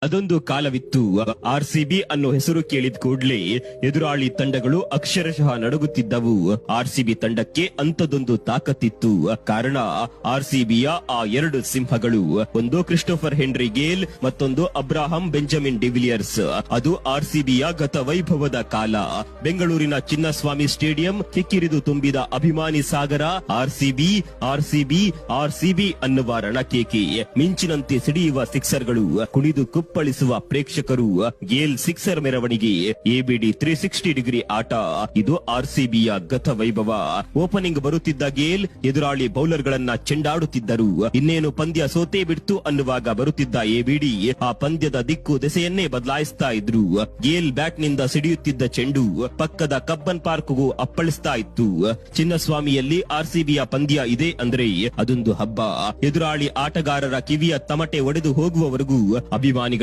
ಅದೊಂದು ಕಾಲವಿತ್ತು. ಆರ್ಸಿಬಿ ಅನ್ನೋ ಹೆಸರು ಕೇಳಿದ ಕೂಡ್ಲೆ ಎದುರಾಳಿ ತಂಡಗಳು ಅಕ್ಷರಶಃ ನಡುಗುತ್ತಿದ್ದವು. ಆರ್ಸಿಬಿ ತಂಡಕ್ಕೆ ಅಂತದೊಂದು ತಾಕತ್ತಿತ್ತು. ಕಾರಣ ಆರ್ಸಿಬಿಯ ಆ ಎರಡು ಸಿಂಹಗಳು, ಒಂದು ಕ್ರಿಸ್ಟೋಫರ್ ಹೆನ್ರಿ ಗೇಲ್, ಮತ್ತೊಂದು ಅಬ್ರಾಹಂ ಬೆಂಜಮಿನ್ ಡಿವಿಲಿಯರ್ಸ್. ಅದು ಆರ್ಸಿಬಿಯ ಗತ ವೈಭವದ ಕಾಲ. ಬೆಂಗಳೂರಿನ ಚಿನ್ನಸ್ವಾಮಿ ಸ್ಟೇಡಿಯಂ ಕಿಕ್ಕಿರಿದು ತುಂಬಿದ ಅಭಿಮಾನಿ ಸಾಗರ. ಆರ್ಸಿಬಿ ಆರ್ಸಿಬಿ ಆರ್ಸಿಬಿ ಅನ್ನುವ ರಣಕೇಕೆ, ಮಿಂಚಿನಂತೆ ಸಿಡಿಯುವ ಸಿಕ್ಸರ್ಗಳು, ಕುಣಿದು ಕುಪ್ಪಳಿಸುವ ಪ್ರೇಕ್ಷಕರು, ಗೇಲ್ ಸಿಕ್ಸರ್ ಮೆರವಣಿಗೆ, ಎಬಿಡಿ 360 ಡಿಗ್ರಿ ಆಟ. ಇದು ಆರ್ಸಿಬಿಯ ಗತ ವೈಭವ. ಓಪನಿಂಗ್ ಬರುತ್ತಿದ್ದ ಗೇಲ್ ಎದುರಾಳಿ ಬೌಲರ್ಗಳನ್ನ ಚೆಂಡಾಡುತ್ತಿದ್ದರು. ಇನ್ನೇನು ಪಂದ್ಯ ಸೋತೇ ಬಿಡ್ತು ಅನ್ನುವಾಗ ಬರುತ್ತಿದ್ದ ಎಬಿಡಿ ಆ ಪಂದ್ಯದ ದಿಕ್ಕು ದೆಸೆಯನ್ನೇ ಬದಲಾಯಿಸ್ತಾ ಇದ್ರು. ಗೇಲ್ ಬ್ಯಾಟ್ ನಿಂದ ಸಿಡಿಯುತ್ತಿದ್ದ ಚೆಂಡು ಪಕ್ಕದ ಕಬ್ಬನ್ ಪಾರ್ಕ್ಗೂ ಅಪ್ಪಳಿಸ್ತಾ ಇತ್ತು. ಚಿನ್ನಸ್ವಾಮಿಯಲ್ಲಿ ಆರ್ಸಿಬಿಯ ಪಂದ್ಯ ಇದೆ ಅಂದ್ರೆ ಅದೊಂದು ಹಬ್ಬ. ಎದುರಾಳಿ ಆಟಗಾರರ ಕಿವಿಯ ತಮಟೆ ಒಡೆದು ಹೋಗುವವರೆಗೂ ಅಭಿಮಾನಿಗಳ